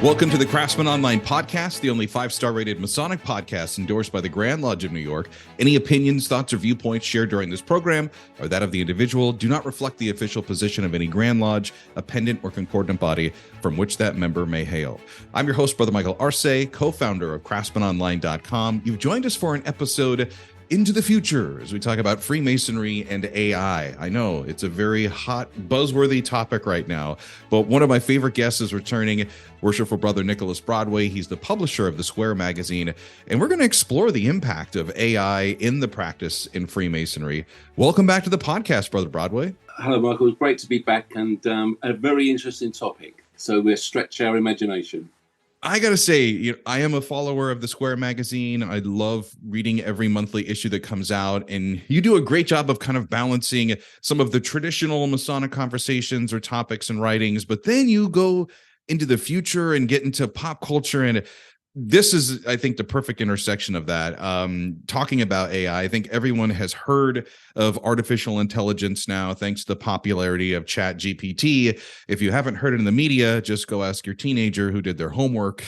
Welcome to the Craftsman Online Podcast, the only 5-star rated Masonic podcast endorsed by the Grand Lodge of New York. Any opinions, thoughts, or viewpoints shared during this program are that of the individual, do not reflect the official position of any Grand Lodge, appendant, or concordant body from which that member may hail. I'm your host, Brother Michael Arce, co-founder of CraftsmanOnline.com. You've joined us for an episode into the future as we talk about Freemasonry and AI. I know it's a very hot, buzzworthy topic right now, but one of my favorite guests is returning, Worshipful Brother Nicholas Broadway. He's the publisher of the Square magazine, and we're going to explore the impact of AI in the practice in Freemasonry. Welcome back to the podcast, Brother Broadway. Hello, Michael. It's great to be back, and a very interesting topic. So we'll stretch our imagination. I got to say, I am a follower of the Square magazine. I love reading every monthly issue that comes out, and you do a great job of kind of balancing some of the traditional Masonic conversations or topics and writings, but then you go into the future and get into pop culture, and this is, I think, the perfect intersection of that. Talking about AI, I think everyone has heard of artificial intelligence now, thanks to the popularity of ChatGPT. If you haven't heard it in the media, just go ask your teenager who did their homework.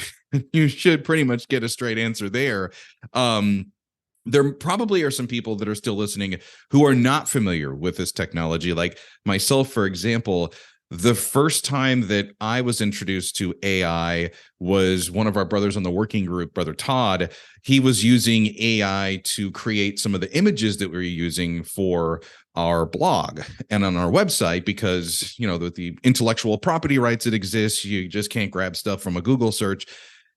You should pretty much get a straight answer there. There probably are some people that are still listening who are not familiar with this technology, like myself, for example. The first time that I was introduced to AI was one of our brothers on the working group, Brother Todd. He was using AI to create some of the images that we were using for our blog and on our website, because, the intellectual property rights that exist, you just can't grab stuff from a Google search.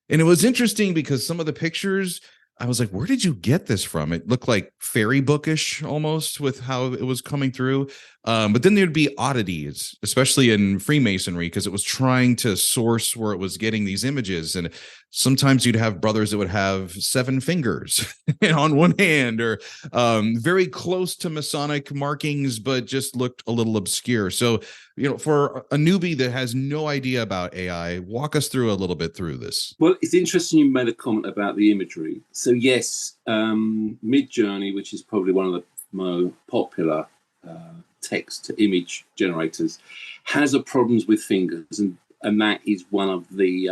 And it was interesting because some of the pictures, I was like, where did you get this from? It looked like fairy bookish almost with how it was coming through. But then there'd be oddities, especially in Freemasonry, because it was trying to source where it was getting these images. And sometimes you'd have brothers that would have 7 fingers on one hand, or very close to Masonic markings, but just looked a little obscure. So, for a newbie that has no idea about AI, walk us through a little bit through this. Well, it's interesting you made a comment about the imagery. So yes, Midjourney, which is probably one of the more popular text to image generators, has a problems with fingers, and that is one of the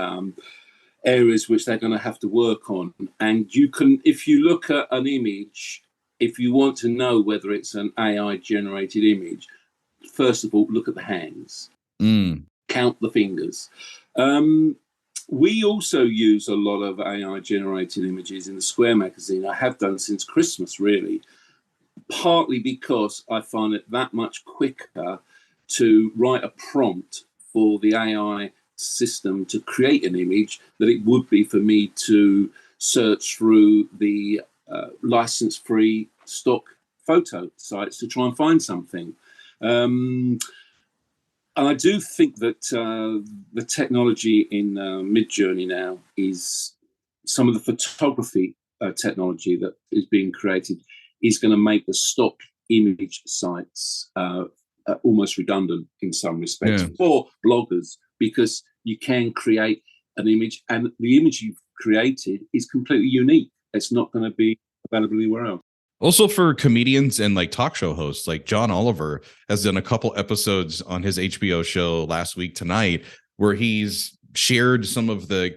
areas which they're going to have to work on. And you can, if you look at an image, if you want to know whether it's an AI generated image, first of all, look at the hands, count the fingers. We also use a lot of AI generated images in the Square magazine. I have done since Christmas, really, partly because I find it that much quicker to write a prompt for the AI system to create an image than it would be for me to search through the license-free stock photo sites to try and find something. And I do think that the technology in Midjourney now is some of the photography technology that is being created is going to make the stock image sites almost redundant in some respects for bloggers, because you can create an image and the image you've created is completely unique. It's not going to be available anywhere else. Also for comedians and like talk show hosts, like John Oliver has done a couple episodes on his HBO show Last Week Tonight, where he's shared some of the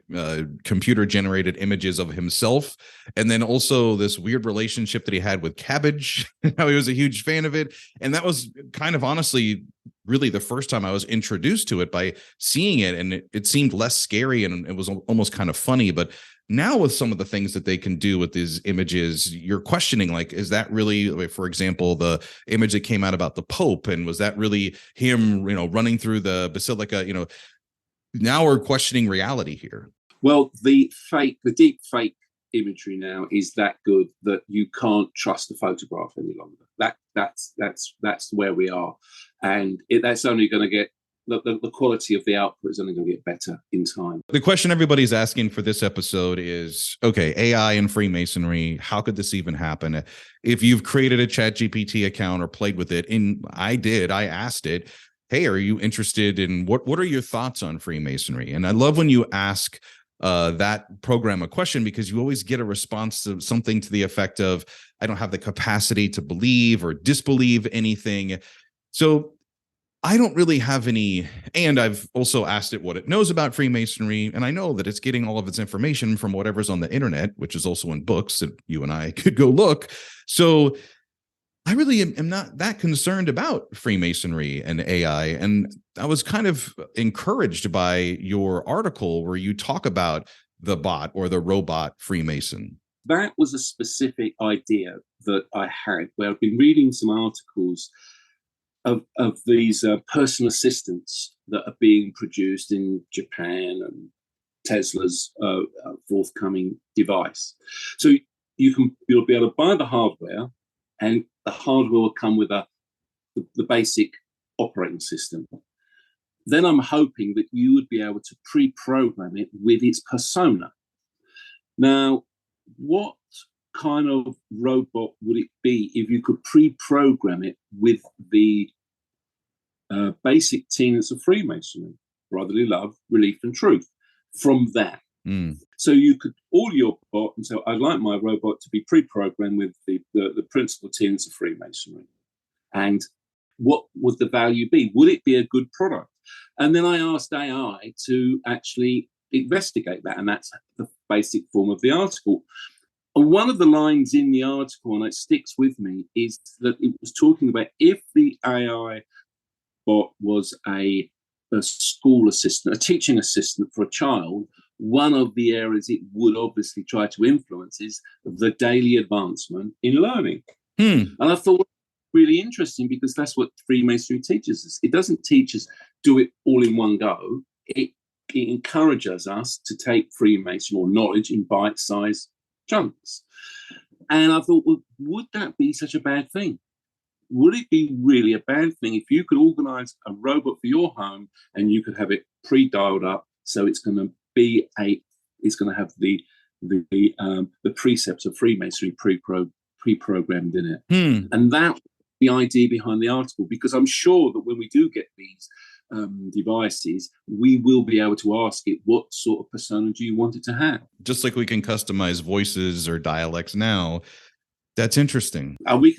computer generated images of himself, and then also this weird relationship that he had with cabbage, how he was a huge fan of it. And that was kind of honestly really the first time I was introduced to it by seeing it, and it seemed less scary and it was almost kind of funny. But now with some of the things that they can do with these images, you're questioning, like, is that really, for example, the image that came out about the Pope, and was that really him, running through the basilica? Now we're questioning reality here. Well, the deep fake imagery now is that good that you can't trust the photograph any longer. That's where we are, and that's only going to get the quality of the output is only going to get better in time. The question everybody's asking for this episode is, okay, AI and Freemasonry, how could this even happen? If you've created a ChatGPT account or played with it, and I asked it, hey, are you interested in what are your thoughts on Freemasonry? And I love when you ask that program a question, because you always get a response to something to the effect of, I don't have the capacity to believe or disbelieve anything. So I don't really have any, and I've also asked it what it knows about Freemasonry, and I know that it's getting all of its information from whatever's on the internet, which is also in books that you and I could go look. So I really am not that concerned about Freemasonry and AI. And I was kind of encouraged by your article where you talk about the bot or the robot Freemason. That was a specific idea that I had, where I've been reading some articles of these personal assistants that are being produced in Japan and Tesla's forthcoming device. So you'll be able to buy the hardware, and the hardware will come with the basic operating system. Then I'm hoping that you would be able to pre-program it with its persona. Now, what kind of robot would it be if you could pre-program it with the basic tenets of Freemasonry: brotherly love, relief, and truth? From that, so you could order your bot and say, "I'd like my robot to be pre-programmed with the principal tenets of Freemasonry." And what would the value be? Would it be a good product? And then I asked AI to actually investigate that, and that's the basic form of the article. And one of the lines in the article, and it sticks with me, is that it was talking about if the AI bot was a school assistant, a teaching assistant for a child, one of the areas it would obviously try to influence is the daily advancement in learning. And I thought, really interesting, because that's what Freemasonry teaches us. It doesn't teach us do it all in one go. It encourages us to take Freemasonry or knowledge in bite-sized chunks. And I thought, well, would that be such a bad thing? Would it be really a bad thing if you could organize a robot for your home and you could have it pre-dialed up, so it's going to be it's going to have the precepts of Freemasonry pre-programmed in it? And that the idea behind the article, because I'm sure that when we do get these devices, we will be able to ask it, what sort of persona do you want it to have? Just like we can customize voices or dialects now. That's interesting. And we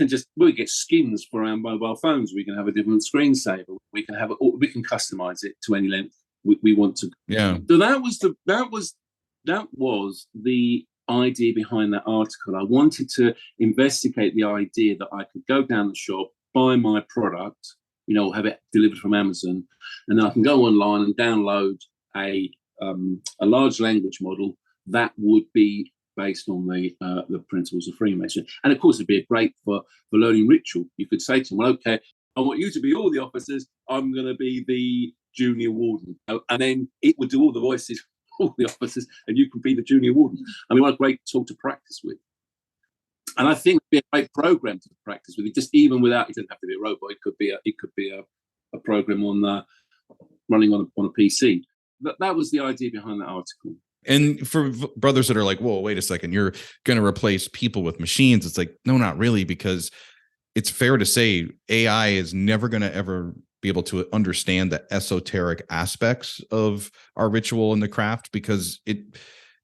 get skins for our mobile phones. We can have a different screensaver. We can customize it to any length we want to. Yeah. So that was the idea behind that article. I wanted to investigate the idea that I could go down the shop, buy my product, have it delivered from Amazon, and then I can go online and download a large language model that would be based on the principles of Freemasonry. And of course, it'd be great for learning ritual. You could say to them, well, okay, I want you to be all the officers. I'm going to be the junior warden. And then it would do all the voices for all the officers, and you can be the junior warden. I mean, what a great tool to practice with. And I think it'd be a great program to practice with. Just even without, it doesn't have to be a robot. It could be a program running on a PC. That was the idea behind that article. And for brothers that are like, whoa, wait a second, you're going to replace people with machines. It's like, no, not really, because it's fair to say AI is never going to ever be able to understand the esoteric aspects of our ritual and the craft, because it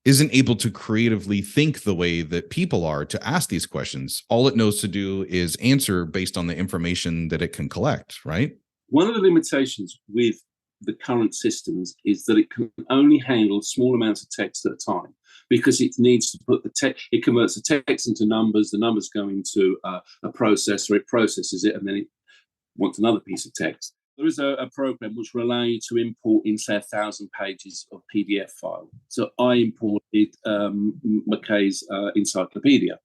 isn't able to creatively think the way that people are to ask these questions. All it knows to do is answer based on the information that it can collect, right? One of the limitations with the current systems is that it can only handle small amounts of text at a time, because it needs to put the text, it converts the text into numbers, the numbers go into a processor, it processes it, and then it wants another piece of text. There is a program which will allow you to import in, say, 1,000 pages of PDF file. So I imported McKay's encyclopedia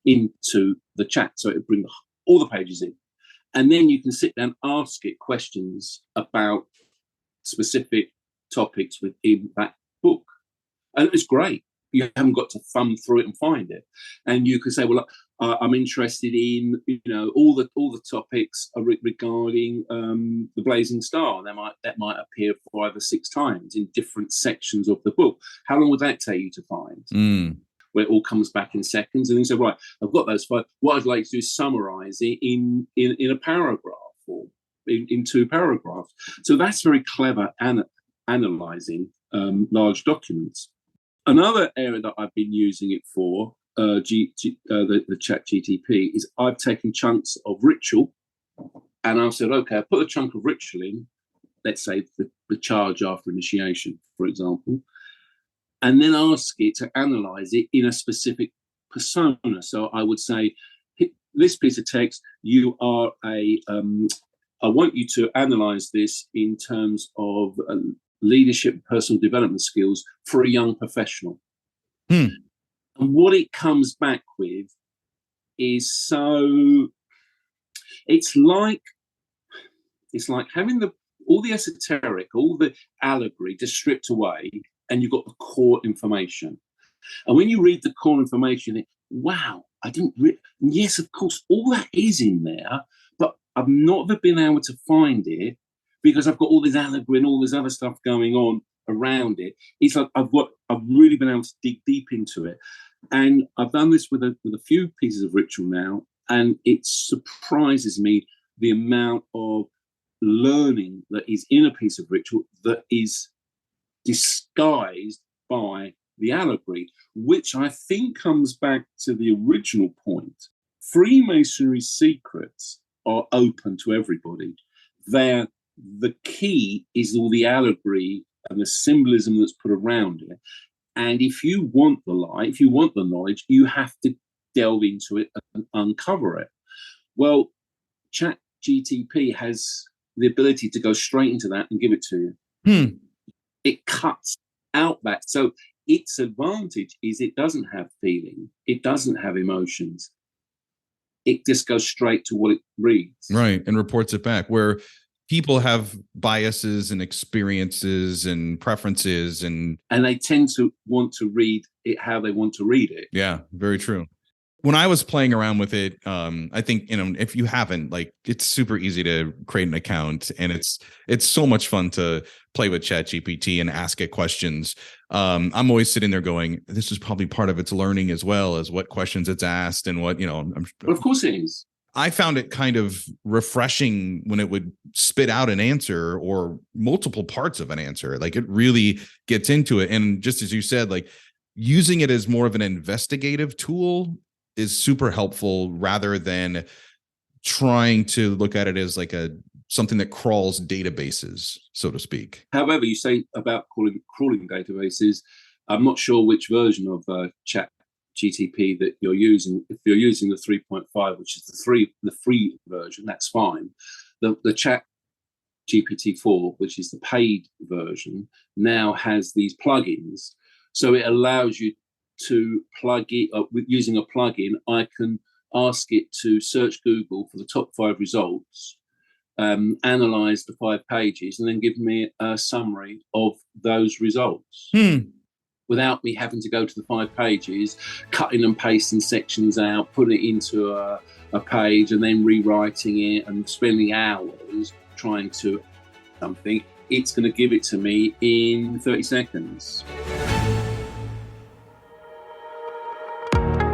into the chat, so it would bring all the pages in. And then you can sit down, ask it questions about specific topics within that book. And it's great. You haven't got to thumb through it and find it. And you can say, well, I'm interested in, all the topics regarding the Blazing Star. That might appear 5 or 6 times in different sections of the book. How long would that take you to find? Where it all comes back in seconds, and then you say, right, I've got those 5. What I'd like to do is summarize it in a paragraph or in 2 paragraphs. So that's very clever analyzing large documents. Another area that I've been using it for, the chat GTP, is I've taken chunks of ritual And I said, okay, I put a chunk of ritual in, let's say the charge after initiation, for example, and then ask it to analyze it in a specific persona. So I would say, this piece of text, you are I want you to analyze this in terms of leadership, personal development skills for a young professional. And what it comes back with is it's like having all the esoteric, all the allegory just stripped away, and you've got the core information. And when you read the core information, you think, wow, I didn't yes, of course, all that is in there, but I've not ever been able to find it because I've got all this allegory and all this other stuff going on around it. It's like I've really been able to dig deep into it. And I've done this with a few pieces of ritual now, and it surprises me the amount of learning that is in a piece of ritual that is disguised by the allegory, which I think comes back to the original point. Freemasonry secrets are open to everybody. The key is all the allegory and the symbolism that's put around it. And if you want the light, if you want the knowledge, you have to delve into it and uncover it. Well, ChatGTP has the ability to go straight into that and give it to you. It cuts out that. So its advantage is it doesn't have feeling. It doesn't have emotions. It just goes straight to what it reads. Right. And reports it back, where people have biases and experiences and preferences, and they tend to want to read it how they want to read it. Yeah, very true. When I was playing around with it, I think, if you haven't, like, it's super easy to create an account, and it's so much fun to play with ChatGPT and ask it questions. I'm always sitting there going, this is probably part of its learning as well as what questions it's asked and what, Well, of course it is. I found it kind of refreshing when it would spit out an answer or multiple parts of an answer. Like, it really gets into it. And just as you said, like, using it as more of an investigative tool is super helpful rather than trying to look at it as like something that crawls databases, so to speak. However, you say about crawling databases. I'm not sure which version of ChatGTP that you're using. If you're using the 3.5, which is the free version, that's fine. The Chat GPT-4, which is the paid version, now has these plugins. So it allows you to plug it up using a plugin. I can ask it to search Google for the top 5 results, analyze the 5 pages, and then give me a summary of those results without me having to go to the 5 pages, cutting and pasting sections out, putting it into a page, and then rewriting it and spending hours trying to something. It's going to give it to me in 30 seconds.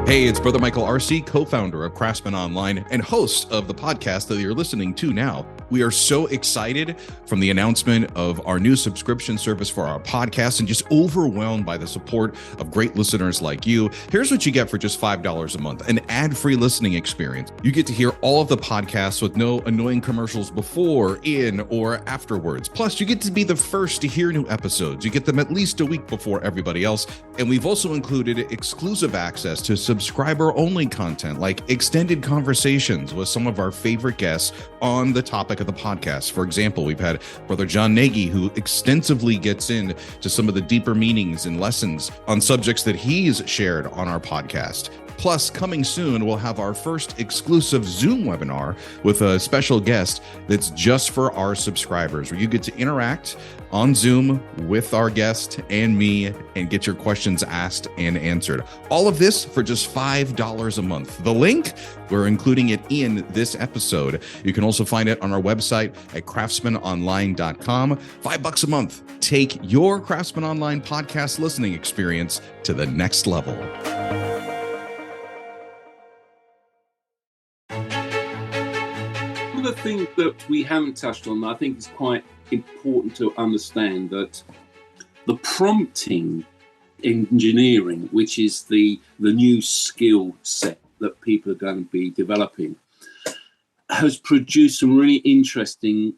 Hey, it's Brother Michael RC, co-founder of Craftsman Online and host of the podcast that you're listening to now. We are so excited from the announcement of our new subscription service for our podcast and just overwhelmed by the support of great listeners like you. Here's what you get for just $5 a month: an ad-free listening experience. You get to hear all of the podcasts with no annoying commercials before, in, or afterwards. Plus, you get to be the first to hear new episodes. You get them at least a week before everybody else. And we've also included exclusive access to subscriber-only content, like extended conversations with some of our favorite guests on the topic of the podcast. For example, we've had Brother John Nagy, who extensively gets into some of the deeper meanings and lessons on subjects that he's shared on our podcast. Plus, coming soon, we'll have our first exclusive Zoom webinar with a special guest that's just for our subscribers, where you get to interact on Zoom with our guest and me and get your questions asked and answered. All of this for just $5 a month. The link, we're including it in this episode. You can also find it on our website at craftsmanonline.com. $5 a month. Take your Craftsman Online podcast listening experience to the next level. The thing that we haven't touched on, I think is quite important to understand, that the prompting engineering, which is the new skill set that people are going to be developing, has produced some really interesting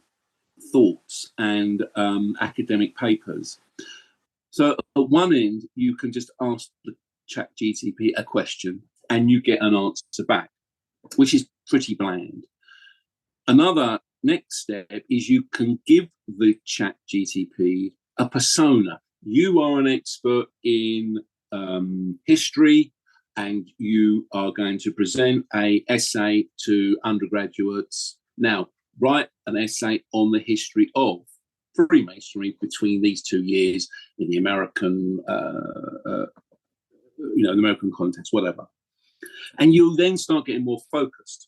thoughts and academic papers. So at one end, you can just ask the chat GTP a question and you get an answer back, which is pretty bland. Another next step is you can give the chat GTP a persona. You are an expert in history, and you are going to present an essay to undergraduates. Now, write an essay on the history of Freemasonry between these 2 years in the American, the American context, whatever. And you'll then start getting more focused.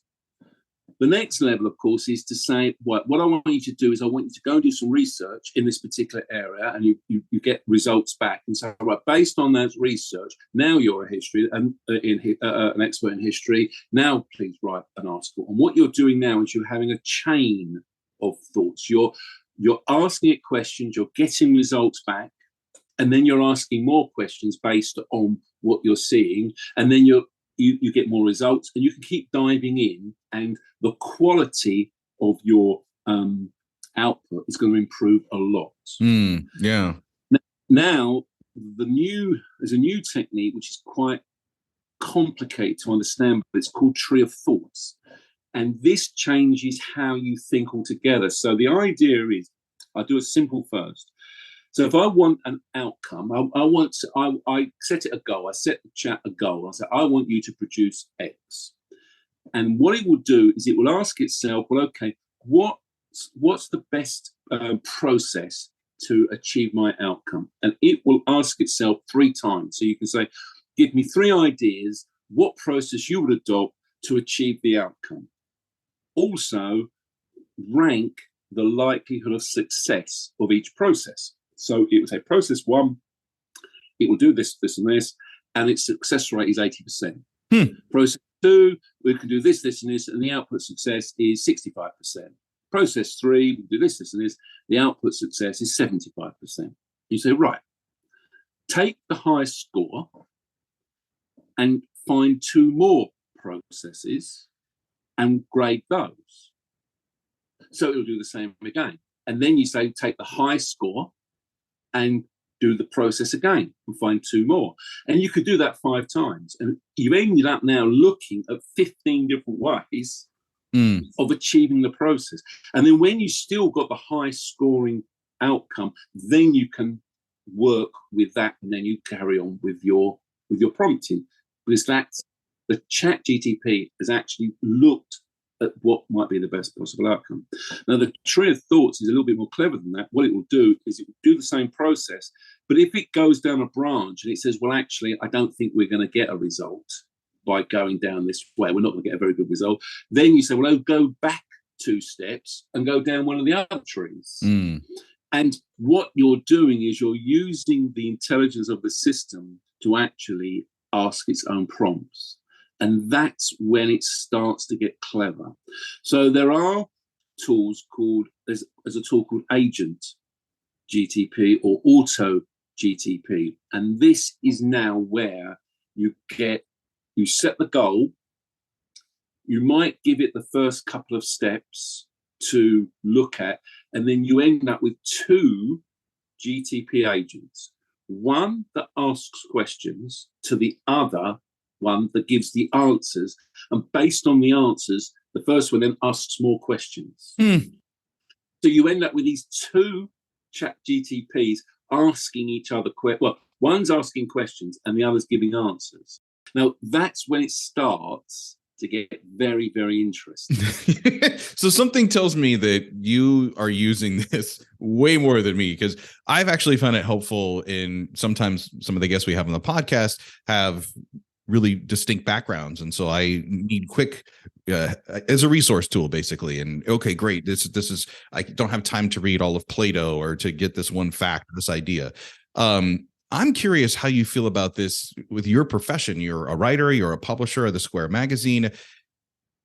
The next level, of course, is to say, what I want you to do is I want you to go and do some research in this particular area, and you get results back and say, right, based on that research, now you're a history and an expert in history. Now, please write an article. And what you're doing now is you're having a chain of thoughts. You're asking it questions, you're getting results back, and then you're asking more questions based on what you're seeing, and then you get more results, and you can keep diving in, and the quality of your output is going to improve a lot. Yeah. Now, there's a new technique which is quite complicated to understand, but it's called tree of thoughts. And this changes how you think altogether. So the idea is, I do a simple first. So if I want an outcome, I set it a goal. I set the chat a goal. I say, I want you to produce X. And what it will do is it will ask itself, well, okay, what's the best process to achieve my outcome? And it will ask itself 3 times. So you can say, give me 3 ideas, what process you would adopt to achieve the outcome. Also, rank the likelihood of success of each process. So it will say process 1, it will do this, this, and this, and its success rate is 80%. Process 2, we can do this, this, and this, and the output success is 65%. Process 3, we do this, this, and this, the output success is 75%. You say, right, take the highest score and find 2 more processes and grade those. So it'll do the same again. And then you say, take the high score and do the process again and find 2 more. And you could do that 5 times. And you ended up now looking at 15 different ways of achieving the process. And then when you still got the high scoring outcome, then you can work with that, and then you carry on with your prompting. Because that's the chat GTP has actually looked at what might be the best possible outcome. Now, the tree of thoughts is a little bit more clever than that. What it will do is it will do the same process, but if it goes down a branch and it says, well, actually, I don't think we're going to get a result by going down this way, we're not going to get a very good result, then you say, well, I'll go back 2 steps and go down one of the other trees. And what you're doing is you're using the intelligence of the system to actually ask its own prompts. And that's when it starts to get clever. So there are tools there's a tool called Agent GTP or Auto GTP. And this is now where you set the goal. You might give it the first couple of steps to look at, and then you end up with 2 GTP agents. One that asks questions to the other one that gives the answers, and based on the answers, the first one then asks more questions. So you end up with these 2 chat GTPs asking each other one's asking questions and the other's giving answers. Now that's when it starts to get very, very interesting. So something tells me that you are using this way more than me, because I've actually found it helpful in sometimes some of the guests we have on the podcast have really distinct backgrounds, and so I need quick as a resource tool, basically. And okay, great, this is I don't have time to read all of Plato or to get this one fact, this idea. I'm curious how you feel about this with your profession. You're a writer, you're a publisher of the Square magazine.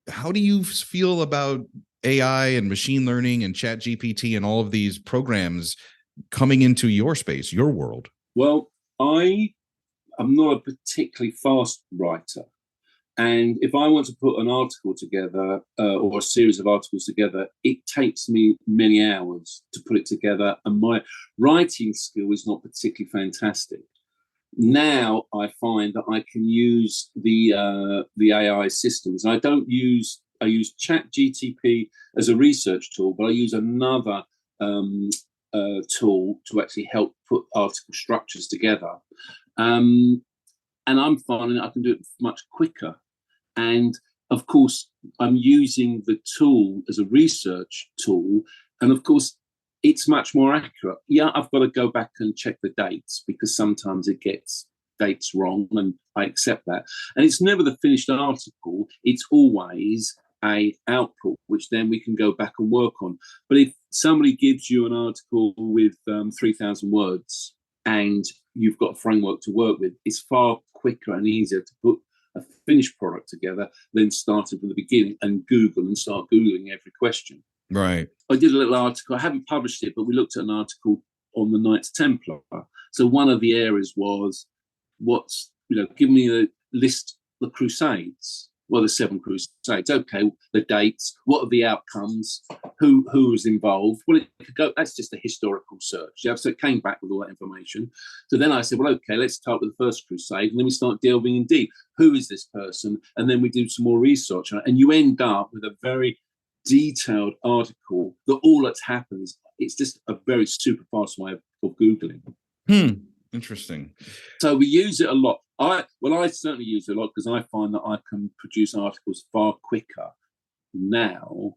How do you feel about AI and machine learning and chat GPT and all of these programs coming into your space, your world? Well, I'm not a particularly fast writer. And if I want to put an article together or a series of articles together, it takes me many hours to put it together. And my writing skill is not particularly fantastic. Now I find that I can use the AI systems. I use ChatGTP as a research tool, but I use another tool to actually help put article structures together. And I'm finding that I can do it much quicker. And of course, I'm using the tool as a research tool. And of course, it's much more accurate. Yeah, I've got to go back and check the dates because sometimes it gets dates wrong, and I accept that. And it's never the finished article. It's always a output, which then we can go back and work on. But if somebody gives you an article with 3,000 words and you've got a framework to work with, it's far quicker and easier to put a finished product together than starting from the beginning and Google and start Googling every question. Right. I did a little article. I haven't published it, but we looked at an article on the Knights Templar. So one of the areas was, give me a list of the Crusades. Well, the 7 Crusades. Okay, the dates. What are the outcomes? Who was involved? Well, it could go. That's just a historical search. Yeah, so it came back with all that information. So then I said, well, okay, let's start with the First Crusade, and then we start delving in deep. Who is this person? And then we do some more research on it, and you end up with a very detailed article that all that's happened is it's just a very super fast way of Googling. Interesting. So we use it a lot. I certainly use it a lot because I find that I can produce articles far quicker now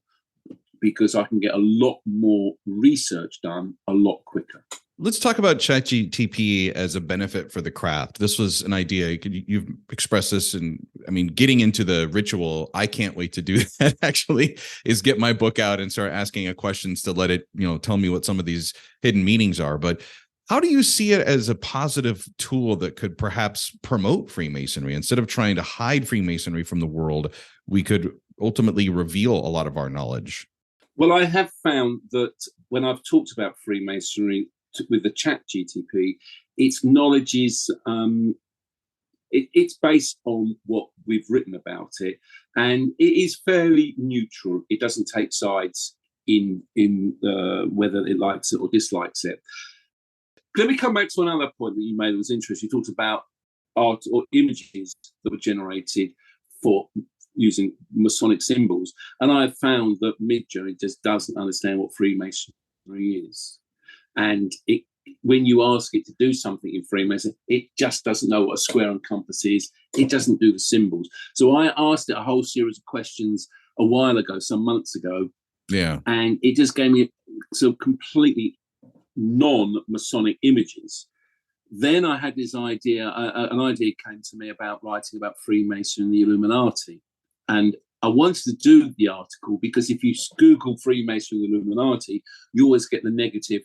because I can get a lot more research done a lot quicker. Let's talk about ChatGTP as a benefit for the craft. This was an idea. You've expressed this, and I mean, getting into the ritual, I can't wait to do that. Actually, is get my book out and start asking it questions to let it, tell me what some of these hidden meanings are. But how do you see it as a positive tool that could perhaps promote Freemasonry? Instead of trying to hide Freemasonry from the world, we could ultimately reveal a lot of our knowledge. Well, I have found that when I've talked about Freemasonry with the ChatGTP, its knowledge is it's based on what we've written about it, and it is fairly neutral. It doesn't take sides in whether it likes it or dislikes it. Let me come back to another point that you made that was interesting. You talked about art or images that were generated for using Masonic symbols. And I've found that Midjourney just doesn't understand what Freemasonry is. And when you ask it to do something in Freemason, it just doesn't know what a square and compass is. It doesn't do the symbols. So I asked it a whole series of questions a while ago, some months ago. Yeah. And it just gave me some completely non-Masonic images. Then I had this idea, an idea came to me about writing about Freemasonry and the Illuminati. And I wanted to do the article because if you Google Freemasonry and the Illuminati, you always get the negative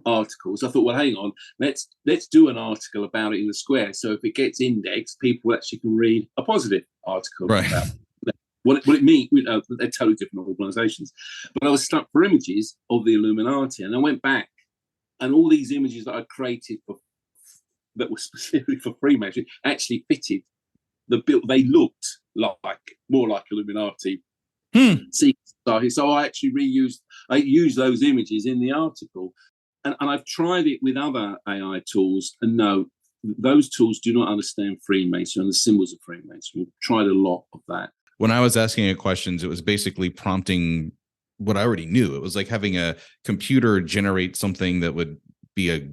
articles. I thought, well, hang on, let's do an article about it in the Square. So if it gets indexed, people actually can read a positive article about what it means. They're totally different organizations. But I was stuck for images of the Illuminati. And I went back, and all these images that I created that were specifically for Freemasonry actually fitted the build. They looked more like Illuminati secret society. So I actually used those images in the article. And I've tried it with other AI tools, and no, those tools do not understand Freemasonry and the symbols of Freemasonry. We've tried a lot of that. When I was asking it questions, it was basically prompting what I already knew. It was like having a computer generate something that would be a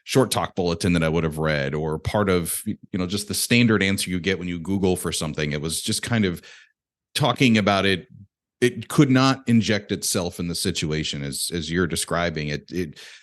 short talk bulletin that I would have read, or part of, just the standard answer you get when you Google for something. It was just kind of talking about it. It could not inject itself in the situation as you're describing it.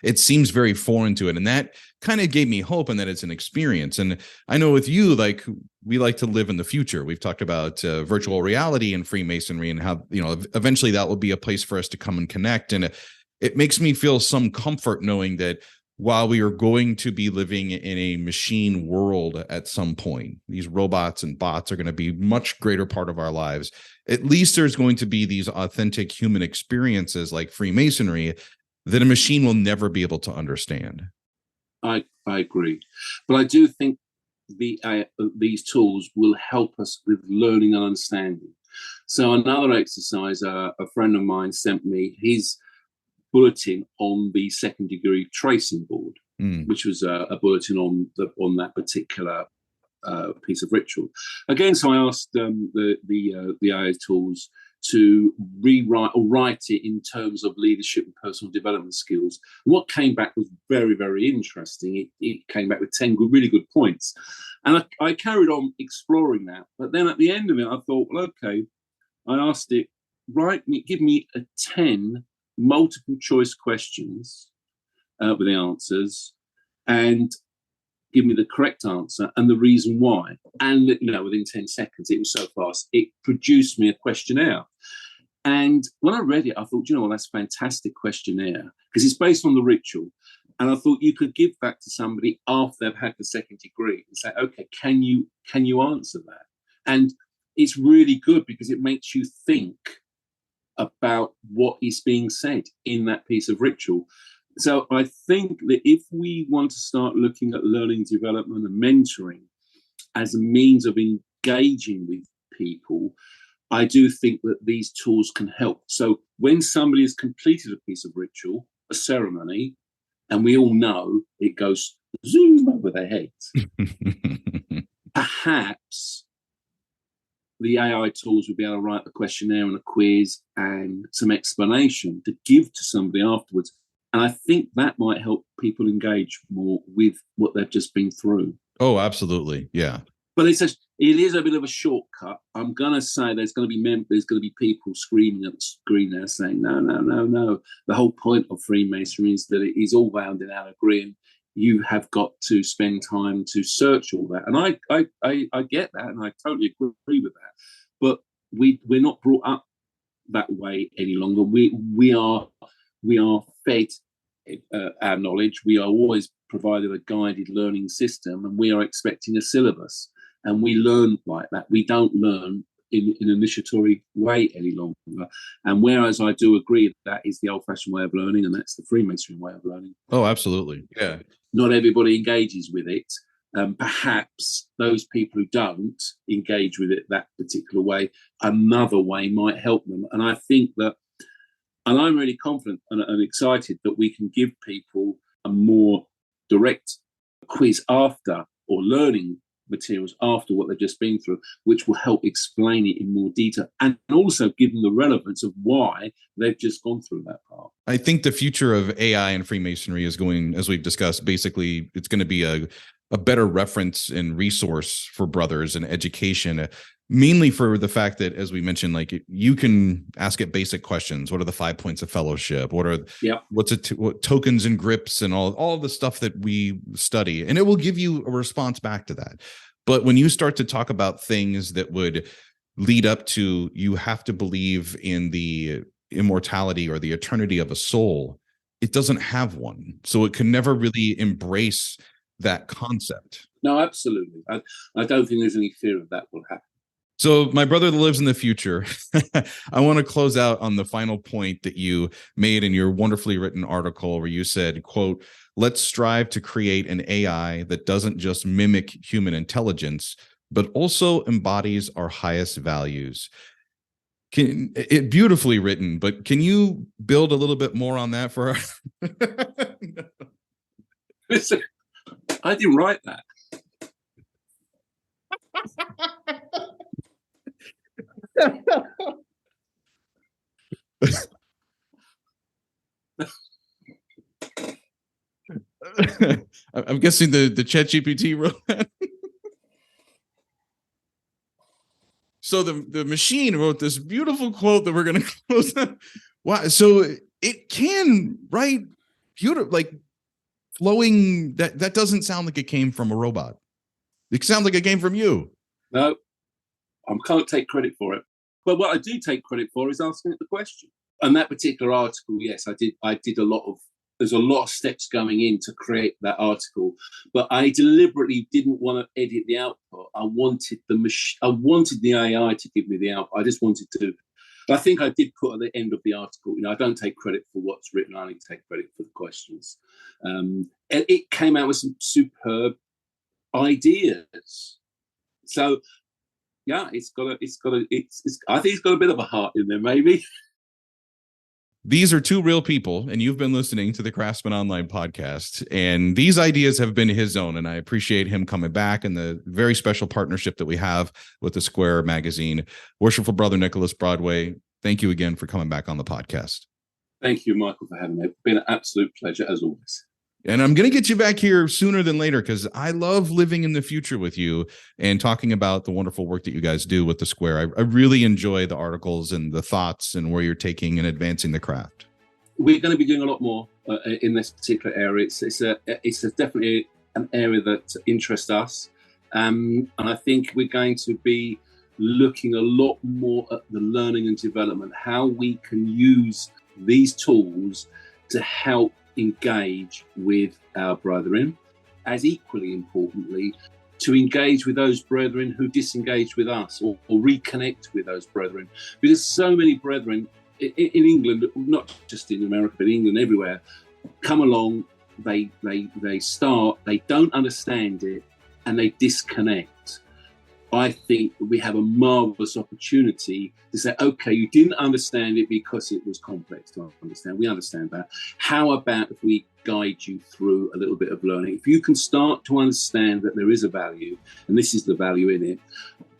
It seems very foreign to it. And that kind of gave me hope in that it's an experience. And I know with you, like, we like to live in the future. We've talked about virtual reality and Freemasonry and how, eventually that will be a place for us to come and connect. And it makes me feel some comfort knowing that while we are going to be living in a machine world at some point, these robots and bots are going to be much greater part of our lives. At least there's going to be these authentic human experiences like Freemasonry that a machine will never be able to understand. I agree. But I do think these tools will help us with learning and understanding. So another exercise, a friend of mine sent me his bulletin on the second degree tracing board, which was a bulletin on that particular piece of ritual. Again, so I asked the AI tools to rewrite or write it in terms of leadership and personal development skills. And what came back was very, very interesting. It came back with 10 really good points. And I carried on exploring that. But then at the end of it, I thought, well, okay, I asked it, give me 10 multiple choice questions with the answers, and give me the correct answer and the reason why. And, within 10 seconds, it was so fast, it produced me a questionnaire. And when I read it, I thought, that's a fantastic questionnaire, because it's based on the ritual. And I thought you could give that to somebody after they've had the second degree and say, okay, can you answer that? And it's really good because it makes you think about what is being said in that piece of ritual. So I think that if we want to start looking at learning development and mentoring as a means of engaging with people, I do think that these tools can help. So when somebody has completed a piece of ritual, a ceremony, and we all know it goes zoom over their heads, perhaps the AI tools will be able to write a questionnaire and a quiz and some explanation to give to somebody afterwards. And I think that might help people engage more with what they've just been through. Oh, absolutely. Yeah. But it is a bit of a shortcut. I'm going to say there's going to be people screaming at the screen there saying, no. The whole point of Freemasonry is that it is all bound in allegory, and you have got to spend time to search all that. And I get that, and I totally agree with that. But we're not brought up that way any longer. We are fed our knowledge. We are always provided a guided learning system, and we are expecting a syllabus, and we learn like that. We don't learn in an initiatory way any longer. And whereas I do agree that is the old-fashioned way of learning, and that's the Freemasonry way of learning. Oh, absolutely. Yeah. Not everybody engages with it. Perhaps those people who don't engage with it that particular way, another way might help them. And I think that, and I'm really confident and excited that we can give people a more direct quiz after, or learning materials after what they've just been through, which will help explain it in more detail and also give them the relevance of why they've just gone through that part. I think the future of AI and Freemasonry is going, as we've discussed, basically it's going to be a better reference and resource for brothers and education, mainly for the fact that, as we mentioned, like you can ask it basic questions. What are the 5 points of fellowship? What tokens and grips and all the stuff that we study, and it will give you a response back to that. But when you start to talk about things that would lead up to, you have to believe in the immortality or the eternity of a soul, it doesn't have one. So it can never really embrace that concept. No, absolutely. I don't think there's any fear of that will happen. So my brother that lives in the future, I want to close out on the final point that you made in your wonderfully written article, where you said, quote, "Let's strive to create an AI that doesn't just mimic human intelligence, but also embodies our highest values." It beautifully written, but can you build a little bit more on that for our Listen, I didn't write that. I'm guessing the ChatGPT wrote that. So the machine wrote this beautiful quote that we're going to close on. Wow. So it can write beautiful, like flowing. That doesn't sound like it came from a robot. It sounds like it came from you. No, I can't take credit for it. But what I do take credit for is asking it the question. And that particular article, yes, I did a lot of, there's a lot of steps going in to create that article, but I deliberately didn't want to edit the output. I wanted the AI to give me the output. I just wanted to, I think I did put at the end of the article, I don't take credit for what's written. I only take credit for the questions. It came out with some superb ideas. So yeah, I think it's got a bit of a heart in there, maybe. These are two real people, and you've been listening to the Craftsman Online podcast, and these ideas have been his own, and I appreciate him coming back and the very special partnership that we have with the Square magazine. Worshipful Brother Nicholas Broadway, thank you again for coming back on the podcast. Thank you, Michael, for having me. It's been an absolute pleasure, as always. And I'm going to get you back here sooner than later because I love living in the future with you and talking about the wonderful work that you guys do with the Square. I really enjoy the articles and the thoughts and where you're taking and advancing the craft. We're going to be doing a lot more in this particular area. It's definitely an area that interests us. And I think we're going to be looking a lot more at the learning and development, how we can use these tools to help engage with our brethren, as equally importantly to engage with those brethren who disengage with us, or reconnect with those brethren, because so many brethren in England, not just in America but in England, everywhere, come along, they start, they don't understand it, and they disconnect. I think we have a marvelous opportunity to say, okay, you didn't understand it because it was complex to understand. We understand that. How about if we guide you through a little bit of learning? If you can start to understand that there is a value, and this is the value in it,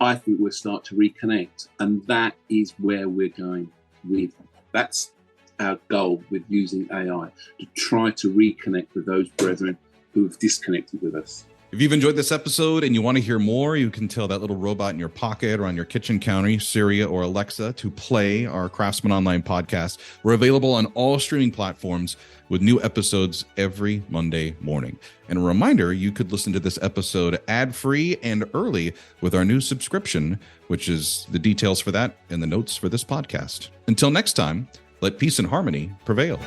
I think we'll start to reconnect. And that is where we're going with. That's our goal with using AI, to try to reconnect with those brethren who have disconnected with us. If you've enjoyed this episode and you want to hear more, you can tell that little robot in your pocket or on your kitchen counter, Siri or Alexa, to play our Craftsman Online podcast. We're available on all streaming platforms with new episodes every Monday morning. And a reminder, you could listen to this episode ad-free and early with our new subscription, which is the details for that in the notes for this podcast. Until next time, let peace and harmony prevail.